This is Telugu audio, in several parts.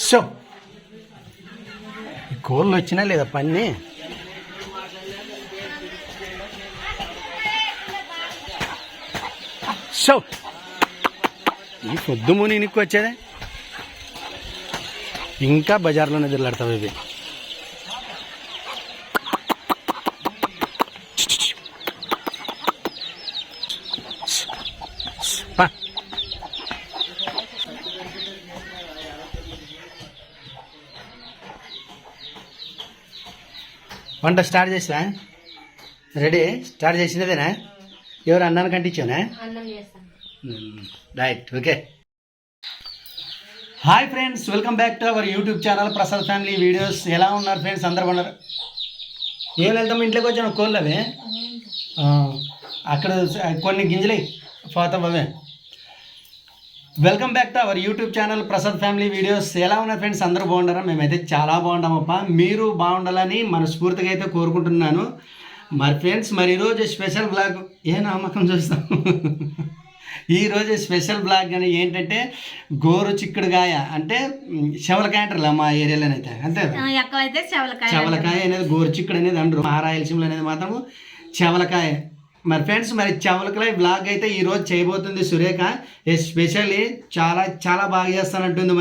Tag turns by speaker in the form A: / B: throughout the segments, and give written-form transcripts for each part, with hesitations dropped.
A: సో కోళ్ళు వచ్చినా లేదా పన్ని సో ఈ పొద్దు ముని నీకు వచ్చేదే ఇంకా బజార్లోనే తిరలాడతావు ఇవి. వంట స్టార్ట్ చేసా? రెడీ? స్టార్ట్ చేసినదేనా? ఎవరు అన్నాను కంటించానా? Right, okay. Hi friends, welcome back to our YouTube channel Prasad family videos. ఎలా ఉన్నారు ఫ్రెండ్స్? అందరు ఉన్నారు? ఏం వెళ్తాం, ఇంట్లోకి వచ్చాను కోళ్ళు అవి అక్కడ కొన్ని గింజలే పోతాం అవే. Welcome back to our YouTube channel Prasad family videos. ఎలా ఉన్నారు ఫ్రెండ్స్? అందరూ బాగుంటారా? మేమైతే చాలా బాగుంటామప్ప. మీరు బాగుండాలని మనస్ఫూర్తిగా అయితే కోరుకుంటున్నాను. మరి ఫ్రెండ్స్, మరి ఈరోజు స్పెషల్ బ్లాగ్ ఏ నామకం చూస్తాం. ఈరోజు స్పెషల్ బ్లాగ్ అని ఏంటంటే గోరు చిక్కుడుకాయ అంటే చెవలకాయ అంటారు మా ఏరియాలోనైతే, అంతే. చెవలకాయ అనేది గోరు చిక్కుడు అనేది అంటారు. మహారాయలసీమలో అనేది మాత్రము చెవలకాయ. మరి ఫ్రెండ్స్, మరి చెవలకాయ బ్లాగ్ అయితే ఈరోజు చేయబోతుంది సురేఖ. ఎస్పెషల్లీ చాలా చాలా బాగా చేస్తానంటుంది.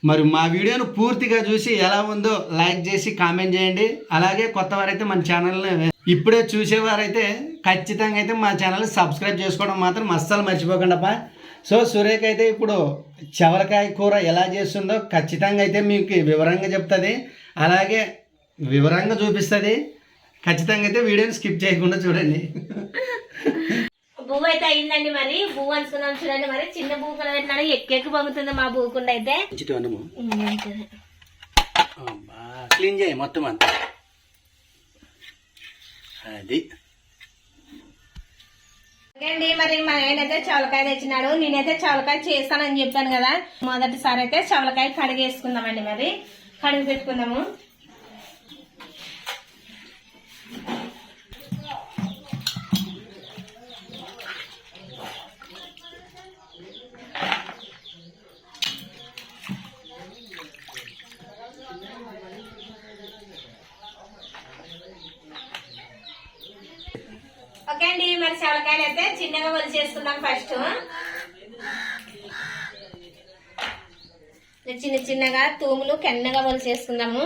A: మరి మా వీడియోను పూర్తిగా చూసి ఎలా ఉందో లైక్ చేసి కామెంట్ చేయండి. అలాగే కొత్త వారైతే మన ఛానల్ని ఇప్పుడే చూసేవారైతే ఖచ్చితంగా అయితే మా ఛానల్ని సబ్స్క్రైబ్ చేసుకోవడం మాత్రం అస్సలు మర్చిపోకండి. సో సురేఖ అయితే ఇప్పుడు చెవలకాయ కూర ఎలా చేస్తుందో ఖచ్చితంగా అయితే మీకు వివరంగా చెప్తుంది, అలాగే వివరంగా చూపిస్తుంది. ఖచ్చితంగా అయితే వీడియోని స్కిప్ చేయకుండా చూడండి.
B: పువ్వు అయితే అయిందండి. మరి పువ్వు అనుకున్నాం చూడండి. మరి చిన్న పువ్వు కూడా పెట్టినాడు, ఎక్కెక్కి పొంగుతుంది మా పువ్వుకుండా అయితే.
A: క్లీన్ చేయి మొత్తం అంతా. అది
B: అండి. మరి మా ఆయనైతే చవలకాయ తెచ్చినాడు. నేనైతే చవలకాయ చేస్తానని చెప్పాను కదా. మొదటిసారి అయితే చవలకాయ కడిగేసుకుందామండి. మరి కడిగి పెట్టుకుందాము. ఓకే అండి. మరి చవలకాయలు అయితే చిన్నగా ఒలిచేసుకుందాం. ఫస్ట్ చిన్న చిన్నగా తూములు కెన్నగా ఒలిచేసుకుందాము.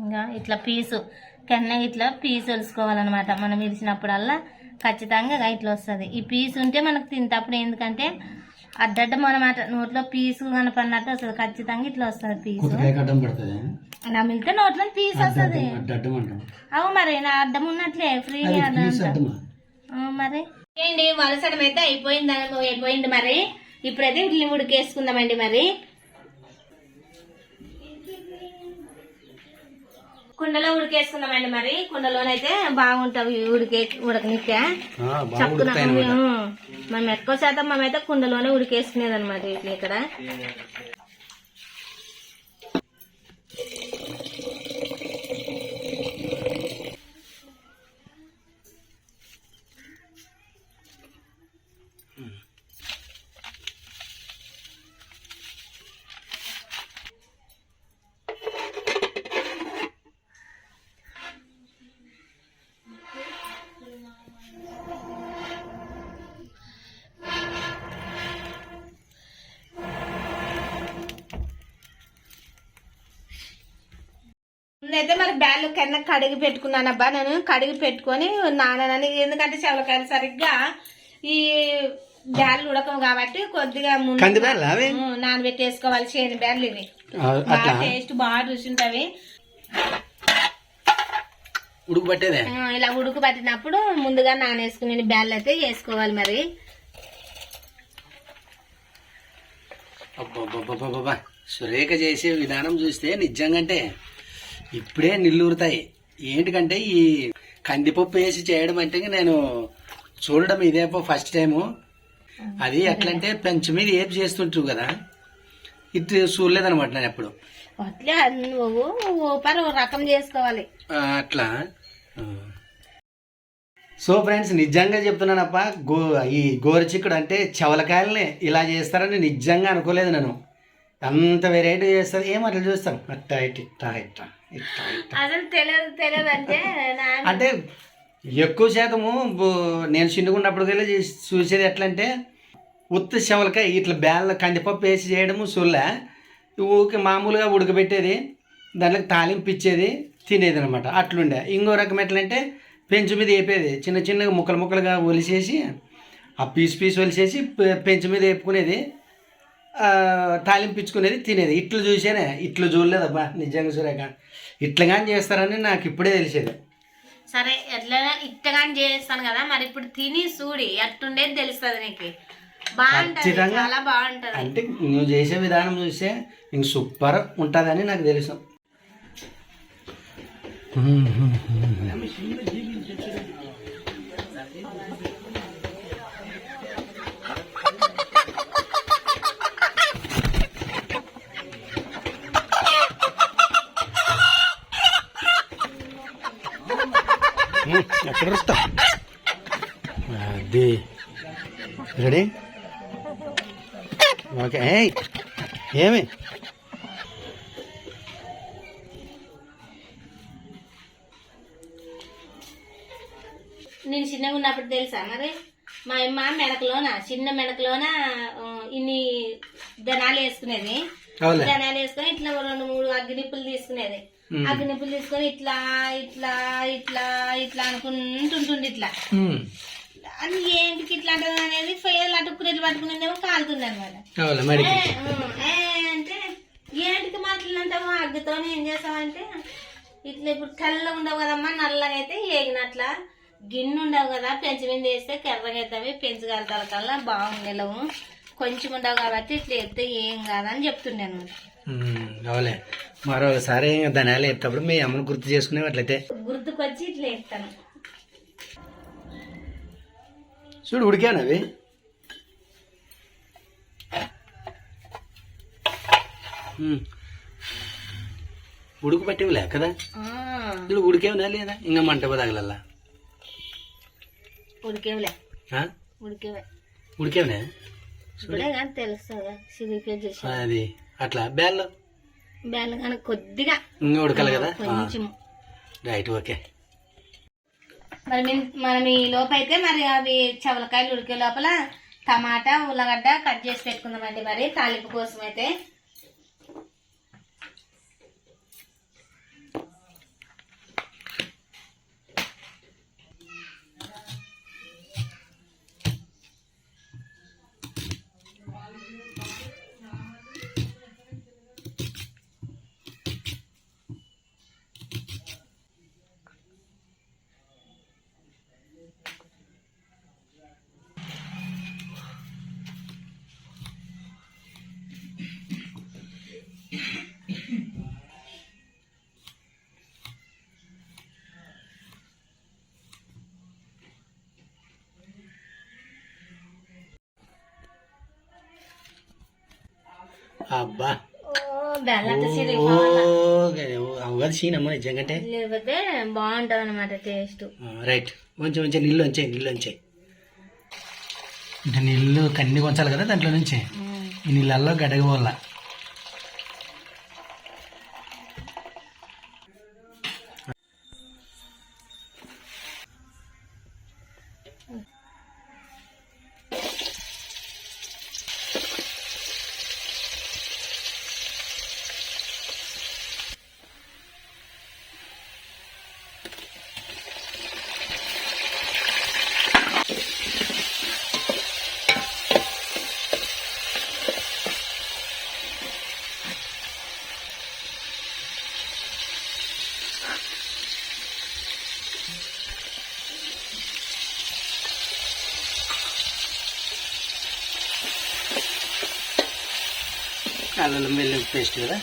B: ఇంకా ఇట్లా పీసు కెన్నగా ఇట్లా పీసు ఒలుసుకోవాలన్నమాట. మనం ఇరిచినప్పుడల్లా ఖచ్చితంగా ఇట్లా వస్తుంది. ఈ పీసు ఉంటే మనకు తింటప్పుడు ఎందుకంటే అడ్డడ్డం అన్నమాట, నోట్లో పీసు కనపడినట్టు వస్తుంది. ఖచ్చితంగా ఇట్లా వస్తుంది పీసు. నమిలితే నోట్లో పీస్ వస్తుంది. అవు మరి నా అడ్డం ఉన్నట్లే ఫ్రీగా అడ్డం మరి ఏంటి. వలసడం అయితే అయిపోయింది. మరి ఇప్పుడైతే ఇడ్లీ ఉడికేసుకుందామండి. మరి కుండలో ఉడికేసుకుందామండి. మరి కుండలోనైతే బాగుంటాయి ఉడకనికే చక్కున. మనం ఎక్కువ శాతం మేమైతే కుండలోనే ఉడికేసుకునేది అనమాట ఇడ్లీ ఇక్కడ. అయితే మరి బ్యాళ్ళు కింద కడిగి పెట్టుకున్నాను అబ్బా. నేను కడిగి పెట్టుకొని నానని, ఎందుకంటే చవలకాయలు సరిగ్గా ఈ బ్యాళ్ళు ఉడకం కాబట్టి కొద్దిగా ముందు నానబెట్టేసుకోవాలి. చేని బ్యాళ్ళు ఇవి బాగా టేస్ట్ బాగా రుచి ఉంటాయి. ఇలా ఉడుకు పట్టినప్పుడు ముందుగా నానేసుకునే బ్యాళ్ళు అయితే వేసుకోవాలి. మరి
A: సురేఖ చేసే విధానం చూస్తే నిజంగా ఇప్పుడే నిల్లూరుతాయి. ఏంటికంటే ఈ కందిపప్పు వేసి చేయడం అంటే నేను చూడడం ఇదే ఫస్ట్ టైము. అది ఎట్లంటే పెంచు మీద ఏపు చేస్తుంటారు కదా, ఇటు చూడలేదనమాట నేను ఎప్పుడు.
B: రకం చేసుకోవాలి
A: అట్లా. సో ఫ్రెండ్స్, నిజంగా చెప్తున్నానప్ప, ఈ గోరుచిక్కుడు అంటే చవలకాయలని ఇలా చేస్తారని నిజంగా అనుకోలేదు నేను. అంత వెరైటీ చేస్తుంది. ఏం అట్లా చూస్తాం, అట్టా ఇట్ట ఇట్టా ఇట్టా ఇట్టా ఇట్టా.
B: అసలు తెలియదు అంటే
A: అంటే ఎక్కువ శాతము నేను చిన్నగున్నప్పటికెళ్ళి చూసేది ఎట్లా అంటే ఉత్త శవలకాయ ఇట్లా బేళ్ళ కందిపప్పు వేసి చేయడము సుల్ల, ఊరికి మామూలుగా ఉడకబెట్టేది, దాంట్లోకి తాలింపు ఇచ్చేది, తినేది అనమాట. అట్లుండే. ఇంకో రకం ఎట్లంటే పెంచు మీద వేపేది, చిన్న చిన్నగా ముక్కలు ముక్కలుగా ఒలిసేసి ఆ పీస్ ఒలిసేసి పెంచు మీద వేపుకునేది, తాలింపు ఇచ్చుకునేది, తినేది. ఇట్లు చూసేనే, ఇట్లు చూడలేదబ్బా నిజంగా సురేఖ. ఇట్లా కానీ చేస్తారని నాకు ఇప్పుడే తెలిసేది.
B: సరే ఎట్లైనా ఇట్టగాని చేస్తాను కదా, మరి ఇప్పుడు తిని చూడి అట్టుండేది తెలుస్తుంది నీకు. బాగుంటుంది, చాలా బాగుంటుంది.
A: అంటే నువ్వు చేసే విధానం చూస్తే ఇంక సూపర్ ఉంటుందని నాకు తెలుసు. ఎక్కడ వస్తా అది రెడీ ఓకే. ఏమి
B: నేను చిన్నగా ఉన్నప్పుడు తెలుసా మరి, మా అమ్మ మెడకలోన చిన్న మెడకలోన ఇన్ని ధనాలు వేసుకునేది. ధనాలు వేసుకొని ఇట్లా 2-3 అగ్గినిప్పులు తీసుకునేది. అగ్గినిప్పులు తీసుకొని ఇట్లా ఇట్లా ఇట్లా ఇట్లా అనుకుంటుంటుండే. ఇట్లా అని ఏంటికి ఇట్లా అంటది అనేది ఫెయిల్ అటుకునేది పట్టుకునేదేమో కాలుతుంది అనమాట. అంటే ఏంటికి మాట్లాడంటాము, అగ్గితో ఏం చేస్తామంటే ఇట్లా ఇప్పుడు తెల్లగా ఉండవు కదమ్మా, నల్లగా అయితే ఏగినట్ల గిన్నె ఉండవు కదా, పెంచు మీద వేస్తే కెర్రగా అవుతావి, పెంచు కలతాల కల్లా బాగుండేలేవు, కొంచెం ఉండవు కాబట్టి ఇట్లా ఎత్తే ఏం కాదని చెప్తుండే అనమాట.
A: అవలే మరోసారి ధనాలు ఎత్తప్పుడు మీ అమ్మను గుర్తు చేసుకునేవట్లయితే
B: గుర్తుకొచ్చి ఇట్లా ఎత్తాను.
A: చూడు ఉడికాను అవి. ఉడుకు పట్టేవిలే కదా, ఇప్పుడు ఉడికేవనా లేదా ఇంకా మంట తగలల్లా?
B: ఉడికేవులే
A: ఉడికేవనే
B: తెలుస్తుంది
A: అది అట్లా బేళ్ళు
B: కానీ కొద్దిగా
A: ఇంకా ఉడకాలి కదా
B: కొంచెం.
A: Right okay.
B: మరి మనం ఈ లోపు అయితే మరి అవి చవలకాయలు ఉడికే లోపల టమాటా ఉల్లగడ్డ కట్ చేసి పెట్టుకుందామండి మరి తాలింపు కోసం అయితే.
A: అబ్బా
B: లేకపోతే
A: సీనమ్మా నిజంగా
B: బాగుంటది అనమాట టేస్ట్.
A: రైట్. కొంచెం కొంచెం నీళ్ళు వచ్చాయి అంటే నీళ్ళు కన్ని కొంచాలి కదా దాంట్లో నుంచి, ఈ నీళ్ళల్లో గడగ. అల్లం వెల్లుల్లి పేస్ట్ కదా.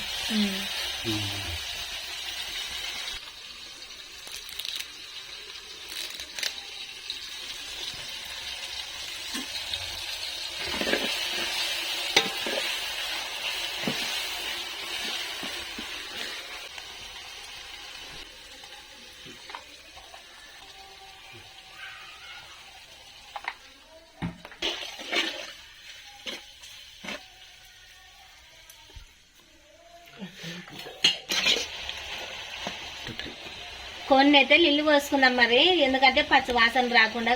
B: కొన్ని అయితే నీళ్ళు పోసుకుందాం మరి, ఎందుకంటే పచ్చి వాసన రాకుండా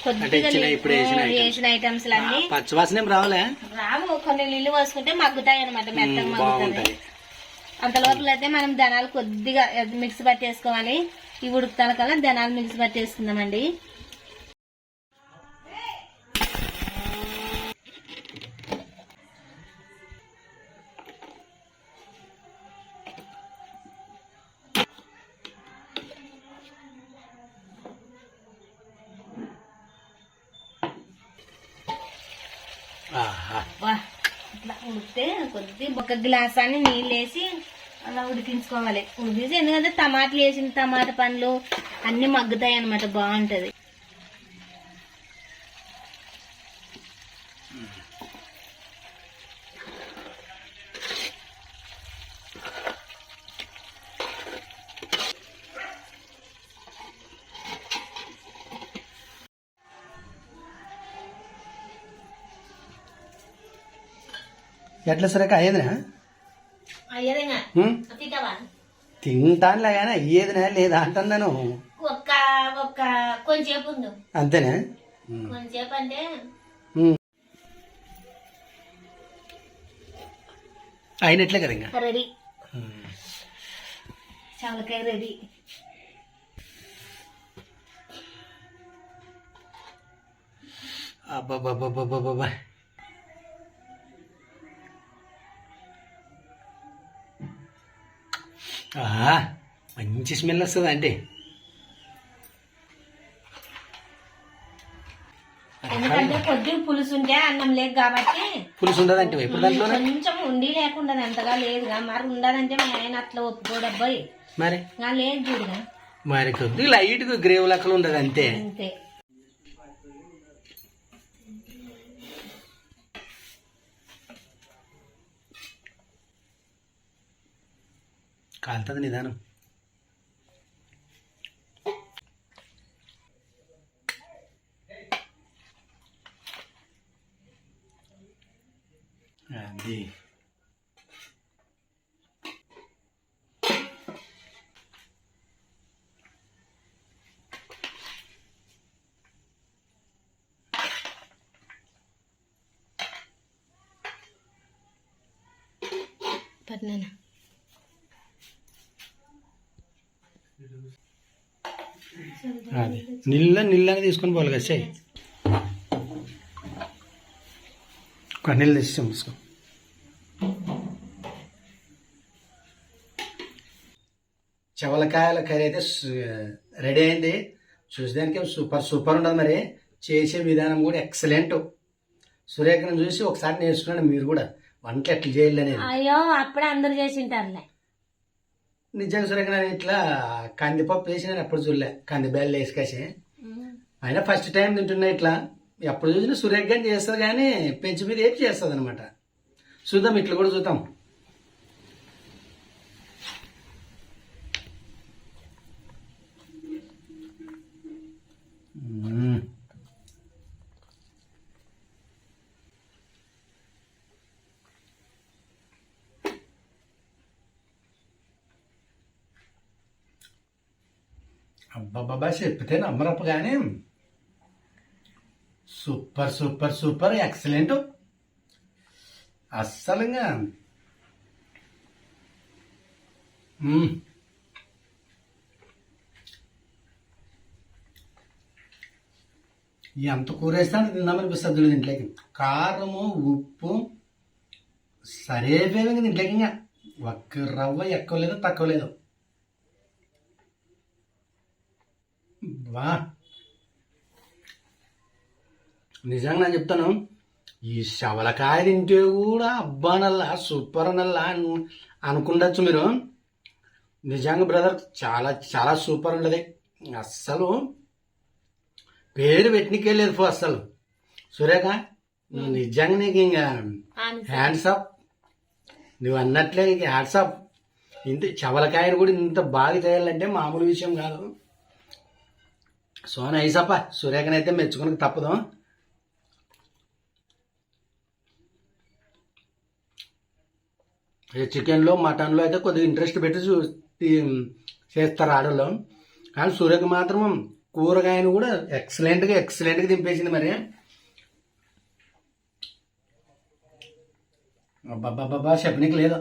B: కొద్దిగా వేసిన ఐటమ్స్ అన్ని
A: పచ్చివాసన ఏం రావులే,
B: రావు. కొన్ని నీళ్ళు పోసుకుంటే మగ్గుతాయి అనమాట, మెత్తగా మగ్గుతాయి. అంత లోపల అయితే మనం ధనాలు కొద్దిగా మిక్స్ పట్టేసుకోవాలి. ఈ ఉడుకుతాల కల్లా ధనాలు మిక్స్ పట్టేసుకుందామండి. ఇట్లా ఉడికితే కొద్ది ఒక గ్లాస్ అని నీళ్ళు వేసి అలా ఉడికించుకోవాలి. ఉడికించి ఎందుకంటే టమాటాలు వేసిన టమాటా పండ్లు అన్ని మగ్గుతాయి అనమాట, బాగుంటది.
A: ఎట్లా సరే అయ్యేదినా తింటానులే కానీ అయ్యేదినా లేదా అంటున్నాను.
B: కొంచెంసేపు ఉండు,
A: అంతేనా?
B: కొంచెంసేపు అంటే
A: అయినట్లే కదా ఇంకా
B: రెడీ. చవలకాయ రెడీ.
A: అబ్బాబ్బాబ్బాబ్బాబ్బా, మంచి స్మెల్ వస్తుంది అంటే.
B: ఎందుకంటే కొద్దిగా పులుసు ఉంటే అన్నం లేదు కాబట్టి.
A: పులుసు ఉండదంటే ఇప్పుడు దాంట్లో
B: కొంచెం ఉండి లేకుండా ఎంతగా లేదుగా, మరి ఉండదంటే మా ఆయన అట్లా ఒప్పుకోడబ్బాయి.
A: మరి
B: లేదు చూడుగా,
A: మరి కొద్దిగా లైట్ గ్రేవ్ లెక్కలు ఉండదు అంతే.
B: అంతే.
A: కాలుతుంది నిదానం. అది
B: పట్నానా
A: అది నీళ్ళని తీసుకొని పోవాలి కదా. చెయ్యి ఒక నీళ్ళు తెచ్చి తీసుకో. చవలకాయల కర్రీ అయితే రెడీ అయింది. చూసేదానికి సూపర్ సూపర్ ఉండదు. మరి చేసే విధానం కూడా ఎక్సలెంట్. సురేఖను చూసి ఒకసారి నేర్చుకున్నాను మీరు కూడా వంట ఎట్లా చేయాలి అనేది.
B: అయ్యో అప్పుడే అందరు చేసి ఉంటారులే.
A: నిజంగా సురేఖ ఇట్లా కందిపప్పు వేసి నేను ఎప్పుడు చూడలే, కందిబేళ్ళు వేసి కాసి. అయినా ఫస్ట్ టైం తింటున్నా ఇట్లా. ఎప్పుడు చూసినా సురేఖ గాని చేస్తుంది కానీ పెంచి మీద ఏం చేస్తుంది అనమాట. చూద్దాం, ఇట్లా కూడా చూద్దాం. అబ్బాబ్బా చెప్తే నమ్మరప్ప కానీ సూపర్ సూపర్ సూపర్ ఎక్సలెంట్. అస్సలుగా ఎంత కూరేస్తాను తిందామనిపిస్తుంది దీంట్లోకి. కారము ఉప్పు సరేపోయింది దీంట్లోకి. ఇంకా ఒక్క రవ్వ ఎక్కువ లేదు తక్కువ లేదు. వా నిజంగా నేను చెప్తాను, ఈ శవలకాయ తింటే కూడా అబ్బానల్లా సూపర్ అనల్లా అనుకుండొచ్చు మీరు. నిజంగా బ్రదర్ చాలా చాలా సూపర్ ఉండదు. అస్సలు పేరు పెట్టినకే లేదు అస్సలు. సురేఖ నువ్వు నిజంగా నీకు ఇంకా హ్యాండ్స్ అప్. నువ్వు అన్నట్లే నీకు హ్యాండ్స్ అప్. ఇంత చవలకాయను కూడా ఇంత బాగా చేయాలంటే మామూలు విషయం కాదు. సో నైసప్ప, సురేఖనైతే మెచ్చుకునక తప్పదు. ఈ చికెన్లో మటన్లో అయితే కొద్దిగా ఇంట్రెస్ట్ పెట్టి చేస్తారు ఆడలో. కానీ సూర్యకి మాత్రం కూరగాయను కూడా ఎక్సలెంట్గా దింపేసింది మరి. అబ్బాబ్బాబ్బా చెప్పనీకి లేదు.